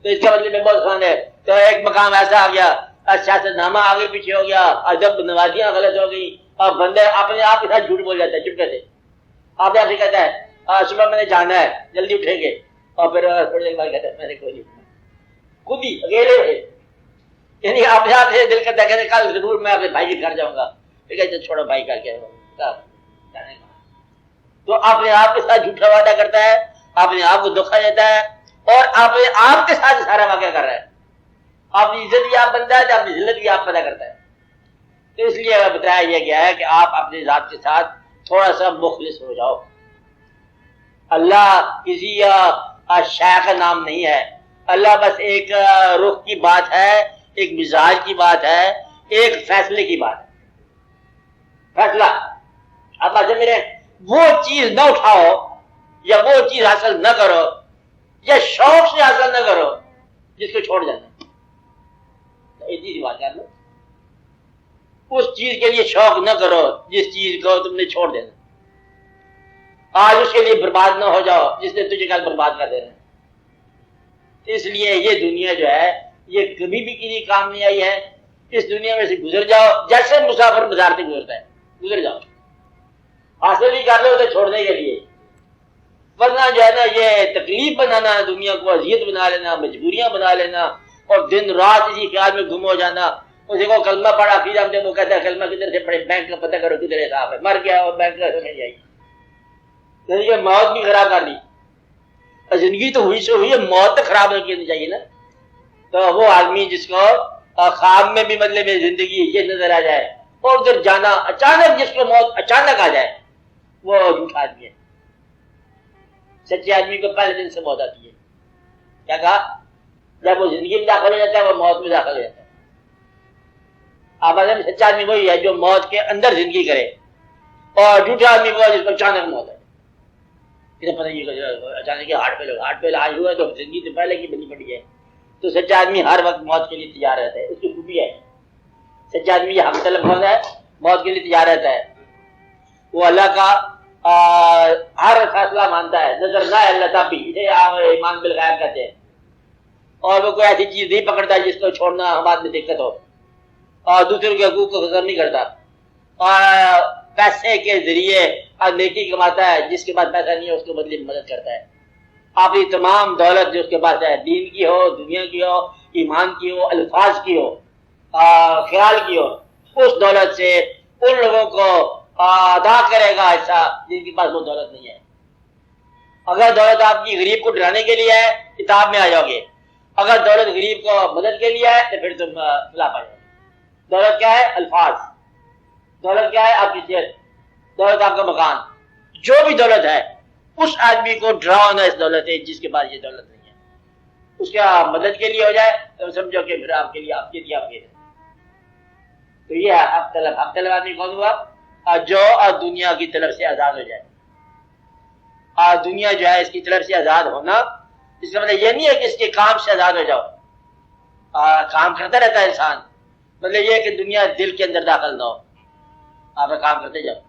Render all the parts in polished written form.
تو اس کا مطلب میں بہت خان ہے. تو ایک مقام ایسا آ گیا، سیاست نامہ آگے پیچھے ہو گیا، ادب نوازیاں غلط ہو گئی، اور بندے اپنے آپ کے ساتھ جھوٹ بول جاتا ہے چپکے سے. آپ سے کہتا ہے صبح میں نے جانا ہے، جلدی اٹھیں گے، اور پھر تھوڑی دیر بعد کہتا ہے میں نے کوئی نہیں، خود ہی اکیلے ہے. یعنی آپ سے دل کرتا ہے کل ضرور میں اپنے بھائی کے گھر جاؤں گا، چھوڑو بھائی کر کے. تو اپنے آپ کے ساتھ جھوٹا وعدہ کرتا ہے، اپنے آپ کو دھوکا دیتا ہے، اور اپنے آپ کے ساتھ سارا واقعہ کر رہا ہے. اپنی عزت بھی آپ بنتا ہے تو اپنی ذلت بھی آپ پیدا کرتا ہے. تو اس لیے بتایا یہ گیا ہے کہ آپ اپنے ذات کے ساتھ تھوڑا سا مخلص ہو جاؤ. اللہ کسی شے کا نام نہیں ہے، اللہ بس ایک رخ کی بات ہے، ایک مزاج کی بات ہے، ایک فیصلے کی بات ہے. فیصلہ آپ ایسے میرے وہ چیز نہ اٹھاؤ، یا وہ چیز حاصل نہ کرو، یا شوق سے حاصل نہ کرو جس کو چھوڑ جانا. ایسی سی بات کر لو، اس چیز کے لیے شوق نہ کرو جس چیز کو تم نے چھوڑ دینا. آج اس کے لیے برباد نہ ہو جاؤ جس نے تجھے کل برباد کر دینا. اس لیے یہ دنیا جو ہے یہ کبھی بھی کسی کام نہیں آئی ہے. اس دنیا میں سے گزر جاؤ جیسے مسافر بازار سے گزرتا ہے، گزر جاؤ. حاصل بھی کر لو تو چھوڑنے کے لیے، ورنہ جو ہے نا یہ تکلیف بنانا، دنیا کو اذیت بنا لینا، مجبوریاں بنا لینا، اور دن رات اسی خیال میں گم ہو جانا. اسی کو کلمہ پڑھا پھر ہم جب وہ کہتا ہے کلمہ کدھر سے پڑھے، بینک کا پتہ کرو کدھر حساب ہے، مر گیا اور بینک کا سمجھ آئی. یہ موت بھی خراب کر دی. زندگی تو ہوئی سے ہوئی ہے، موت تو خراب نہیں کرنی چاہیے نا. تو وہ آدمی جس کو خواب میں بھی مطلب زندگی یہ نظر آ جائے اور ادھر جانا اچانک، جس کو موت اچانک آ جائے، وہ جھوٹا آدمی ہے. سچے آدمی کو پہلے دن سے موت آتی ہے. کیا کہا؟ جب وہ زندگی میں داخل ہو جاتا ہے وہ موت میں داخل ہو جاتا ہے. آپ سچا آدمی وہی ہے جو موت کے اندر زندگی کرے، اور جھوٹا آدمی وہ جس کو اچانک موت ہے. پتہ نہیں اچانک ہارٹ پہ آج ہوا تو زندگی تو پہلے کی بنی پڑی ہے. تو سچا آدمی ہر وقت موت کے لیے تیار رہتا ہے. اس کی خوبی ہے سچا آدمی یہ حق طلب ہوتا ہے، موت کے لیے تیار رہتا ہے. وہ اللہ کا ہر فیصلہ مانتا ہے. نظر نہ اللہ تب بھی اسے ایمان بالغیب کہتے ہیں. اور وہ کوئی ایسی چیز نہیں پکڑتا جس کو چھوڑنا ہمارے میں دقت ہو، اور دوسروں کے حقوق کو ختم نہیں کرتا، اور پیسے کے ذریعے نیکی کماتا ہے. جس کے پاس پیسہ نہیں ہے اس کو بدلے میں مدد کرتا ہے. اپنی تمام دولت جو اس کے پاس ہے، دین کی ہو، دنیا کی ہو، ایمان کی ہو، الفاظ کی ہو، خیال کی ہو، اس دولت سے ان لوگوں کو ادا کرے گا ایسا جن کے پاس وہ دولت نہیں ہے. اگر دولت آپ کی غریب کو ڈرانے کے لیے ہے کتاب میں آ جاؤ گے، اگر دولت غریب کو مدد کے لیے ہے تو پھر تم خلاف آ جاؤ گے. دولت کیا ہے؟ الفاظ. دولت کیا ہے؟ آپ کی صحت. دولت آپ کا مکان. جو بھی دولت ہے اس آدمی کو ڈراؤ نہ اس دولت ہے جس کے پاس یہ دولت نہیں ہے. اس کا مدد کے لیے ہو جائے تو سمجھو کہ پھر آپ کے لیے آپ کے لیے آپ کے. تو یہ ہے حق طلب. حق طلب آدمی کون ہوا؟ جو دنیا کی طرف سے آزاد ہو جائے. دنیا جو ہے اس کی طرف سے آزاد ہونا اس کا مطلب یہ نہیں ہے کہ اس کے کام سے آزاد ہو جاؤ. کام کرتا رہتا ہے انسان، مطلب یہ ہے کہ دنیا دل کے اندر داخل نہ ہو، آپ کام کرتے جاؤ.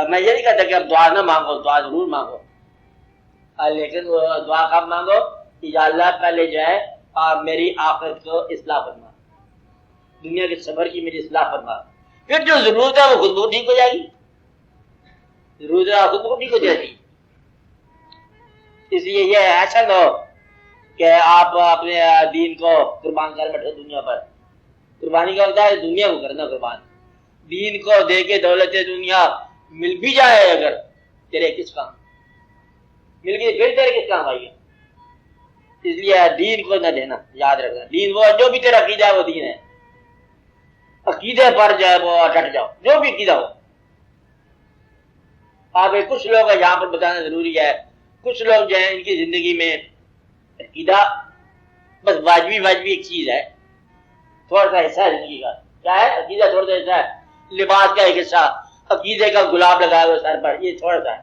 میں یہ نہیں کہتا کہ اب دعا نہ مانگو، دعا ضرور مانگو، لیکن وہ دعا کب مانگو کہ یا اللہ پہلے جو ہے میری آخرت کو اصلاح فرما، دنیا کے صبر کی میری اصلاح فرما. پھر جو ضرورت ہے وہ خود بخود ٹھیک ہو جائے گی. ضرورت ہے خود بخود ٹھیک ہو جائے گی. اس لیے یہ ایسا نہ ہو کہ آپ اپنے دین کو قربان کر بیٹھے دنیا پر. قربانی کا ہوتا ہے دنیا کو کرنا قربان. دین کو دے کے دولت دنیا مل بھی جائے اگر تیرے کس کام مل گئی، پھر تیرے کس کام آئی ہے. اس لیے دین کو نہ دینا، یاد رکھنا. دین وہ جو بھی تیرا عقیدہ ہے وہ دین ہے. عقیدے پر جو ہے وہ ڈٹ جاؤ، جو بھی عقیدہ ہو. آپ کچھ لوگ یہاں پر بتانا ضروری ہے، کچھ لوگ جو ہیں ان کی زندگی میں عقیدہ بس واجبی ایک چیز ہے، تھوڑا سا حصہ ہے زندگی کا. کیا ہے؟ عقیدہ تھوڑا سا حصہ ہے. لباس کا ایک حصہ، عقیدے کا گلاب لگایا ہوا سر پر، یہ تھوڑا سا ہے.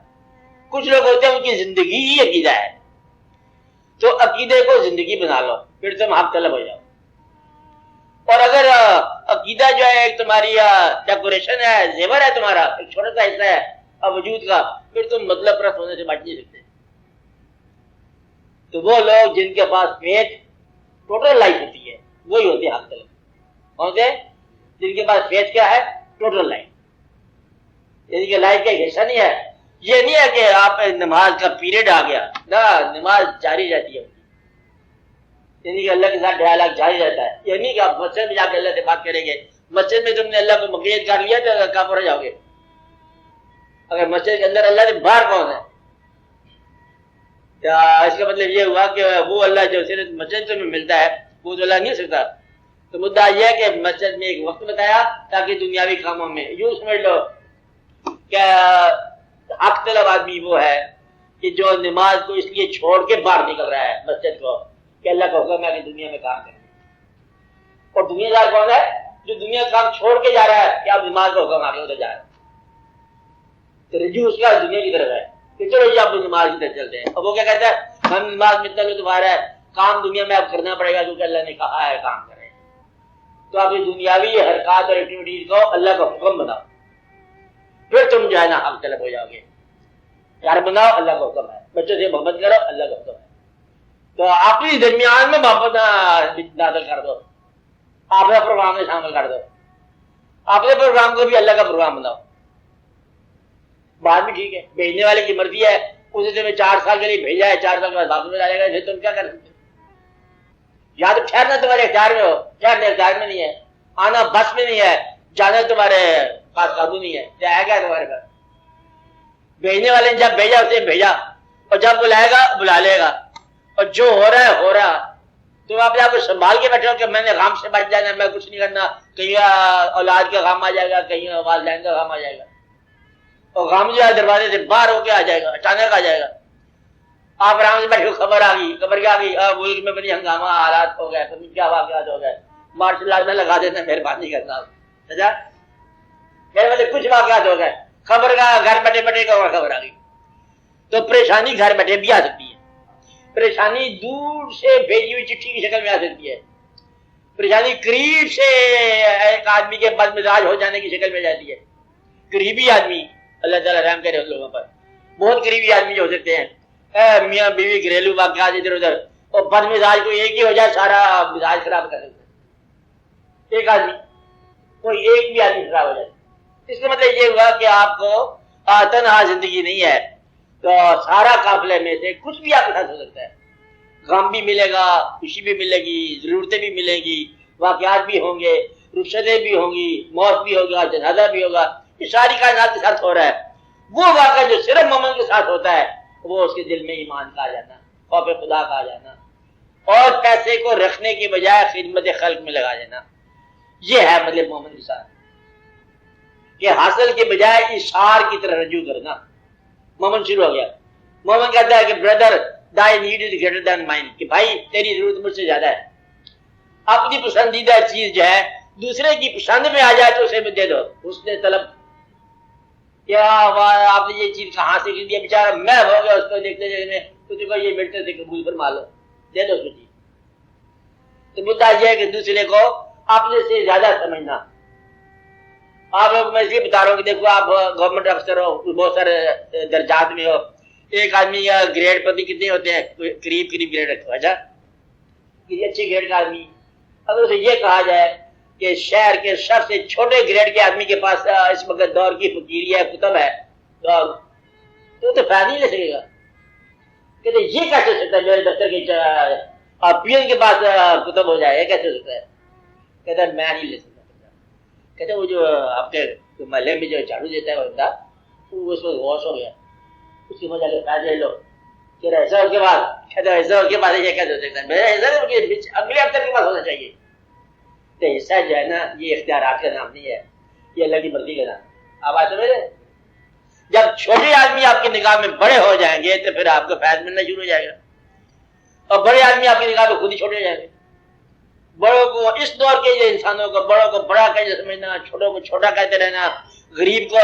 کچھ لوگ ہوتے ہیں ان کی زندگی ہی عقیدہ ہے. تو عقیدے کو زندگی بنا لو، پھر تم حق طلب ہو جاؤ. اور اگر عقیدہ جو ہے ایک تمہاری ڈیکوریشن ہے، زیور ہے تمہارا، ایک چھوٹا سا حصہ ہے وجود کا، پھر تم مطلب پرست ہونے سے بچ نہیں سکتے. تو وہ لوگ جن کے پاس فیتھ ٹوٹل لائف ہوتی ہے وہی ہوتے ہیں حق طلب. کون سے؟ جن کے پاس فیتھ کیا ہے؟ ٹوٹل لائف، یعنی کہ لائف کا ایک حصہ نہیں ہے. یہ نہیں ہے کہ آپ نماز کا پیریڈ آ گیا نہ، نماز جاری رہتی ہے، یعنی کہ اللہ کے ساتھ ڈائلاگ جاری رہتا ہے. یہ نہیں کہ آپ مسجد میں جا کے اللہ سے بات کریں گے. مسجد میں تم نے اللہ کو مقید کر لیا تو کافر ہو جاؤ گے. اگر مسجد کے اندر اللہ سے باہر کون ہے؟ کیا اس کا مطلب یہ ہوا کہ وہ اللہ جو صرف مسجد میں ملتا ہے وہ تو اللہ نہیں ہو سکتا؟ تو مدعا یہ ہے کہ مسجد میں ایک وقت بتایا تاکہ دنیاوی کاموں میں یوں سمجھ لو کہ حق طلب آدمی وہ ہے کہ جو نماز کو اس لیے چھوڑ کے باہر نکل رہا ہے مسجد کو کہ اللہ کا حکم ہے کہ دنیا میں کام کریں. اور دنیا دار کون ہے؟ جو دنیا کا کام چھوڑ کے جا رہا ہے کہ آپ نماز کا حکم آگے ادھر جا رہے ہیں. تو رجوع اس کا دنیا کی طرف ہے کہ چلو یہ آپ نماز کی طرف چلتے ہیں. اور وہ کیا کہتا ہے؟ ہم نماز میں اتنا لطف آ رہا ہے، کام دنیا میں آپ کرنا پڑے گا کیونکہ اللہ نے کہا ہے کام کریں. تو آپ یہ دنیاوی حرکات اور ایکٹیویٹیز کو اللہ کا حکم بناؤ، پھر تم جو ہے نا حق طلب ہو جاؤ گے. یار بناؤ اللہ کا حکم ہے، بچوں سے محبت کرو اللہ کا حکم ہے. تو اپنی درمیان میں محبت نازل کر دو، اپنے پروگرام میں شامل کر دو، اپنے پروگرام کو بھی اللہ کا پروگرام بناؤ. بعد میں ٹھیک ہے، بھیجنے والے کی مرضی ہے، اسے تمہیں 4 سال کے لیے بھیجا ہے، 4 سال کے بعد واپس میں جائے گا، پھر تم کیا کر سکتے؟ یا تو ٹھہرنا تمہارے اختیار میں ہو، ٹھہرنے اختیار میں نہیں ہے، آنا بس میں نہیں ہے، جانا تمہارے پاس قابو نہیں ہے. جائے گا تمہارے پاس. بھیجنے والے نے جب بھیجا اسے بھیجا، اور جب بلائے گا بلا لے گا. اور جو ہو رہا ہے ہو رہا. تم اپنے آپ کو سنبھال کے بیٹھے ہو کہ میں نے غم سے بچ جانا، میں کچھ نہیں کرنا، کہیں اولاد کا غم آ جائے گا، کہیں والدین کا غم آ جائے گا. اور غم جو ہے دروازے سے باہر ہو کے آ جائے گا، اچانک آ جائے گا. آپ آرام سے بیٹھے ہو، خبر آ گئی، خبر کیا آ گئی؟ ملک میں بڑی ہنگامہ حالات ہو گئے، پتہ کیا واقعات ہو گئے، مارشل لاء میں لگا دینا، مہربانی کرنا. اچھا میرے مطلب کچھ واقعات ہو گئے، خبر کا گھر بیٹھے بیٹھے کا خبر آ گئی. تو پریشانی گھر بیٹھے بھی آ سکتی ہے. پریشانی دور سے بھیجی ہوئی چٹھی کی شکل میں آ سکتی ہے. پریشانی قریب سے ایک آدمی کے بد مزاج ہو جانے کی شکل میں جاتی ہے. قریبی آدمی، اللہ تعالیٰ رحم کرے ان لوگوں پر، بہت قریبی آدمی جو ہو سکتے ہیں، میاں بیوی گھریلو واقعات ادھر ادھر، اور بد مزاج کو ایک ہی ہو جائے سارا مزاج خراب کر سکتے ہیں. ایک آدمی، کوئی ایک بھی آدمی خراب ہو جائے. اس کا مطلب یہ ہوا کہ آپ کو تنہا زندگی نہیں ہے، تو سارا قافلے میں سے کچھ بھی آپ کے ساتھ ہو سکتا ہے. غم بھی ملے گا، خوشی بھی ملے گی، ضرورتیں بھی ملیں گی، واقعات بھی ہوں گے، رخصتیں بھی ہوں گی، موت بھی ہوگا، جنازہ بھی ہوگا. یہ ساری کائنات کے ساتھ ہو رہا ہے. وہ واقعہ جو صرف مومن کے ساتھ ہوتا ہے وہ اس کے دل میں ایمان کا آ جانا، خوف خدا کا آ جانا، اور پیسے کو رکھنے کی بجائے خدمت خلق میں لگا دینا. یہ ہے مطلب مومن کے ساتھ، کہ حاصل کے بجائے اشار کی طرح رجوع کرنا. مومن شروع ہو گیا. مومن کہتا ہے کہ brother thy need is greater than mine، کہ بھائی تیری ضرورت مجھ سے زیادہ ہے. اپنی پسندیدہ چیز جو ہے دوسرے کی پسند میں آ جائے تو اسے بھی دے دو. اس نے طلب کیا آپ نے یہ چیز کہاں سے خریدی؟ بیچارہ میں ہو گیا اس کو دیکھتے دیکھنے، کسی کو یہ ملتے تھے قبول فرما لو، دے دو اس کو چیز. تو مدعا یہ ہے کہ دوسرے کو اپنے سے زیادہ سمجھنا. آپ لوگ میں اس لیے بتا رہا ہوں کہ دیکھو آپ گورنمنٹ افسر ہو، بہت سارے درجات میں ہو. ایک آدمی کا گریڈ پتی کتنے ہوتے ہیں؟ قریب گریڈ رکھو. اچھا کسی اچھے گریڈ کا آدمی، اگر اسے یہ کہا جائے کہ شہر کے سب سے چھوٹے گریڈ کے آدمی کے پاس اس وقت دور کی فقیری ہے، کتب ہے، تو فائدہ نہیں لے سکے گا. کہتے یہ کیسے ہو سکتا ہے میرے دفتر کے پی ایم کے پاس کتب ہو جائے، یہ کیسے ہو سکتا ہے؟ کہتا ہے میں نہیں لے سکتا. کہتے وہ جو آپ کے محلے میں جو جھاڑو دیتا ہے وہ بندہ، وہ اس کو غوث ہو گیا، اس کی وجہ سے فائدہ لے لو. کہ ایسا اس کے بعد کہتے ایسا اس کے بعد یہ کیسے ہو سکتا ہے؟ میرا ایسا اگلے افسر کے پاس ہونا چاہیے. تو حصہ جو ہے نا یہ اختیارات کا نام نہیں ہے، یہ اللہ کی مرضی کا نام ہے. آپ آج سمجھ رہے؟ جب چھوٹے آدمی آپ کی نگاہ میں بڑے ہو جائیں گے تو پھر آپ کو فیض ملنا شروع ہو جائے گا، اور بڑے آدمی آپ کی نگاہ میں خود ہی چھوٹے ہو جائیں گے. بڑوں کو اس دور کے انسانوں کو بڑوں کو بڑا کہتے سمجھنا، چھوٹوں کو چھوٹا کہتے رہنا، غریب کو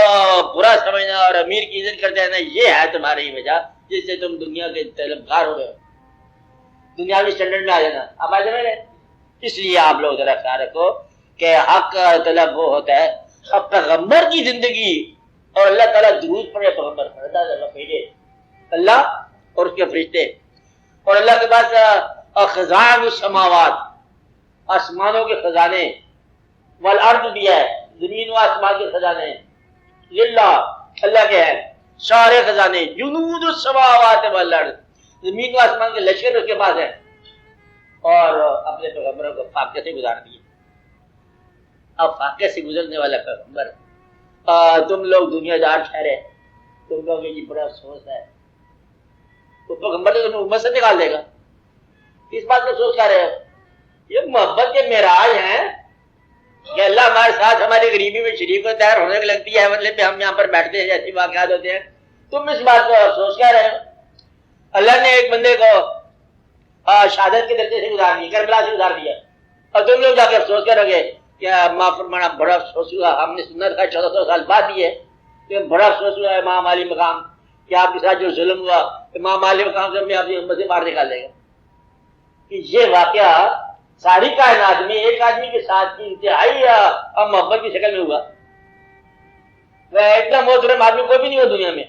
برا سمجھنا اور امیر کی عزت کرتے رہنا، یہ ہے تمہاری وجہ جس سے تم دنیا کے طلبگار ہو گئے، دنیاوی اسٹینڈرڈ میں آ جانا. آپ آ جائیں. اس لیے آپ لوگ ذرا خیال رکھو کہ حق طلب وہ ہوتا ہے اب پیغمبر کی زندگی اور اللہ تعالیٰ درود پڑے پیغمبر پر، اللہ بھیجے اللہ اور اس کے فرشتے، اور اللہ کے پاس خزائن السماوات، آسمانوں کے خزانے، والارض بھی ہے، زمین و آسمان کے خزانے، للہ اللہ کے ہیں سارے خزانے، جنود السماوات والارض، زمین و آسمان کے لشکر اس کے پاس ہیں، اور اپنے پیغمبروں کو فاقے سے گزار دیے۔ اب فاقے سے گزرنے والا پیغمبر، تم لوگ دنیا دار ٹھہرے، تم لوگ یہ بڑا افسوس ہے، تو پیغمبر تو تمہیں امت سے نکال دے گا، اس بات کو سوچ کر رہے ہو؟ یہ محبت کے معراج ہیں کہ اللہ ہمارے ساتھ ہماری غریبی میں شریک کو تیار ہونے کی لگتی ہے، مطلب ہم یہاں پر بیٹھتے ہیں، ایسی واقعات ہوتے ہیں، تم اس بات کو افسوس کر رہے ہو؟ اللہ نے ایک بندے کو شہادت کے درجے سے گزار دیا، کربلا سے گزار دیا، اور تم لوگ جا کے افسوس کرو گے کہ ماں فرمانا بڑا افسوس ہوا، ہم نے سنت کا 1400 سال بعد بھی ہے، کہ بڑا افسوس ہوا امام علی مقام کہ آپ کے ساتھ جو ظلم ہوا، امام علی مقام سے ہمیں اپنی امت سے باہر نکال دے گا۔ کہ یہ واقعہ ساری کائنات میں ایک آدمی کے ساتھ کی انتہائی محبت کی شکل میں ہوا، وہ اتنا محترم آدمی کوئی بھی نہیں ہو دنیا میں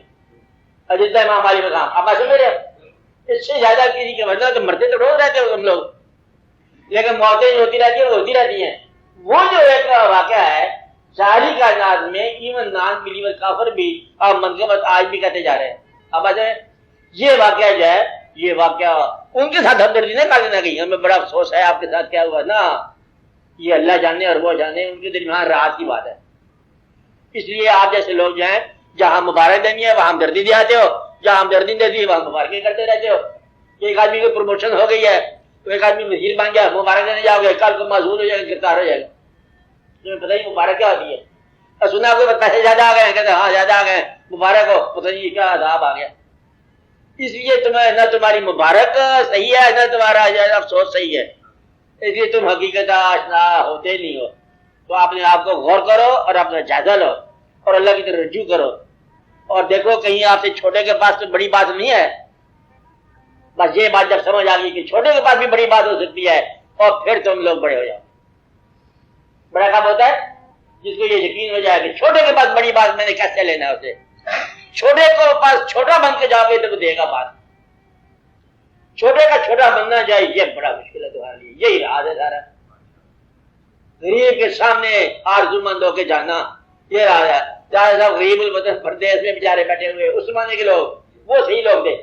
جتنا امام علی مقام۔ آپ ایسے میرے اس سے زیادہ کسی کے وجہ تو مرتے تو روز رہتے ہو تم لوگ، لیکن موتیں جو ہوتی رہتی ہیں وہ ہوتی رہتی ہیں۔ وہ جو ایک واقعہ ہے ساری کائنات میں، ایون نان بلیور کافر بھی اور منقبت آج بھی کہتے جا رہے ہیں۔ اب ایسے یہ واقعہ جو ہے، یہ واقعہ ان کے ساتھ ہمدردی نہ کر دینا گئی، ہمیں بڑا افسوس ہے آپ کے ساتھ کیا ہوا نا، یہ اللہ جانے اور وہ جانے، ان کے درمیان راحت کی بات ہے۔ اس لیے آپ جیسے لوگ جو ہیں جہاں مبارک دینی ہے وہاں ہمدردی دلاتے ہو، جہاں ہمدردی دیتی ہے وہاں مبارکیں کرتے رہتے ہو۔ ایک آدمی کی پروموشن ہو گئی ہے تو ایک آدمی وزیر بن گیا، مبارک دینے جاؤ گے، کل کو معذور ہو جائے گا، گرفتار ہو جائے گا، تمہیں پتہ ہی مبارک کیا ہوتی ہے۔ اور سنا کوئی پیسے زیادہ آ گئے ہیں، کہتے ہیں ہاں زیادہ آ گئے، مبارک ہو، پتہ نہیں کیا عذاب آ گیا۔ اس لیے تمہیں نہ تمہاری مبارک صحیح ہے نہ تمہارا افسوس صحیح ہے، اس لیے تم حقیقت آشنا ہوتے نہیں ہو۔ تو اپنے آپ کو غور کرو اور اپنا جائزہ لو اور اللہ کی طرف رجوع کرو، اور دیکھو کہیں آپ سے چھوٹے کے پاس تو بڑی بات نہیں ہے۔ بس یہ بات جب سمجھ آ گئی کہ چھوٹے کے پاس بھی بڑی بات ہو سکتی ہے، اور پھر تم لوگ بڑے ہو جاؤ۔ بڑا کام ہوتا ہے جس کو یہ یقین ہو جائے کہ چھوٹے کے پاس بڑی بات میں نے کیسے لینا ہے اسے، چھوٹے کو پاس چھوٹا بن کے جاؤ گے تو وہ دے گا بات، چھوٹے کا چھوٹا بننا جائے یہ بڑا مشکل ہے تمہارے لیے، یہی راز ہے سارا۔ غریب کے سامنے آرزو مند ہو کے جانا، یہ راز ہے۔ جہاں صاحب غریب الوطن پردیس میں بیچارے بیٹھے ہوئے اس زمانے کے لوگ، وہ صحیح لوگ تھے،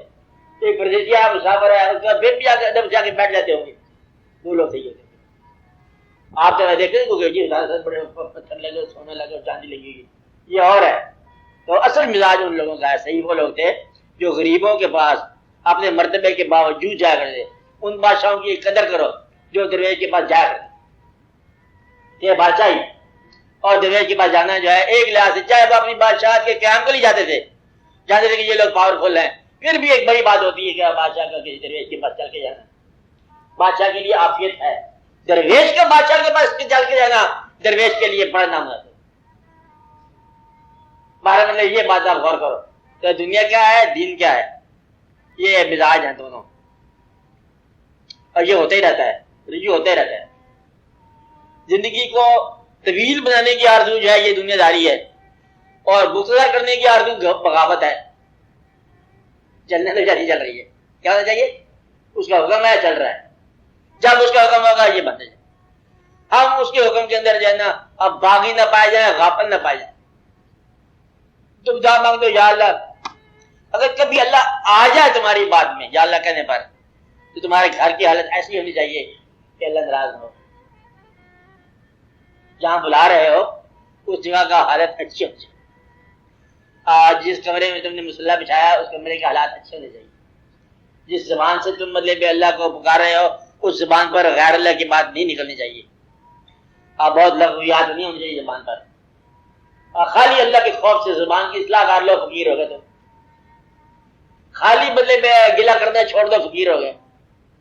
ایک پردیسی ہے مسافر ہے، اس کا پھر بھی ادب جا کے بیٹھ جاتے ہوں گے، وہ لوگ صحیح ہوتے۔ آپ تو دیکھیں گے جی بڑے پتھر لگے، سونے لگے، چاندی لگی ہوئی، یہ اور ہے۔ تو اصل مزاج ان لوگوں کا ہے، صحیح وہ لوگ تھے جو غریبوں کے پاس اپنے مرتبے کے باوجود جایا کرتے۔ ان بادشاہوں کی قدر کرو جو درویش کے پاس جایا کرتے، یہ بادشاہی اور درویش کے پاس جانا جو ہے ایک لحاظ سے، چاہے وہ اپنی بادشاہت کے قیام کے لیے جاتے تھے، جانتے تھے کہ یہ لوگ پاورفل ہیں، پھر بھی ایک بڑی بات ہوتی ہے کہ بادشاہ کا کسی درویش کے پاس چل کے جانا بادشاہ کے لیے عافیت ہے، درویش کا بادشاہ کے پاس چل کے جانا درویش کے لیے بڑا نام ہے۔ بارہ مطلب یہ بات آپ غور کرو کہ دنیا کیا ہے، دین کیا ہے، یہ مزاج ہیں دونوں، اور یہ ہوتا ہی رہتا ہے، رجوع ہوتا ہی رہتا ہے۔ زندگی کو طویل بنانے کی آرزو جو ہے یہ دنیا داری ہے، اور مختصر کرنے کی آرزو بغاوت ہے۔ چلنے تو جاری چل رہی ہے، کیا ہونا چاہیے؟ اس کا حکم ہے، چل رہا ہے، جب اس کا حکم ہوگا یہ بند ہے۔ ہم اس کے حکم کے اندر جو ہے نا اب باغی نہ پائے جائیں، غافل نہ پائے جائیں۔ تم دعا مانگ دو یا اللہ، اگر کبھی اللہ آ جائے تمہاری بات میں یا اللہ کہنے پر، تو تمہارے گھر کی حالت ایسی ہونی چاہیے کہ اللہ ناراض ہو۔ جہاں بلا رہے ہو اس جگہ کا حالت اچھی ہونی چاہیے، جس کمرے میں تم نے مصلی بچھایا اس کمرے کے حالات اچھے ہونے چاہیے، جس زبان سے تم مطلب اللہ کو پکار رہے ہو اس زبان پر غیر اللہ کی بات نہیں نکلنی چاہیے، بہت لغویات نہیں ہونی چاہیے زبان پر، خالی اللہ کے خوف سے زبان کی اصلاح کر لو، فقیر ہو گئے۔ تو خالی مطلب گلا کرنا چھوڑ دو، فقیر ہو گئے۔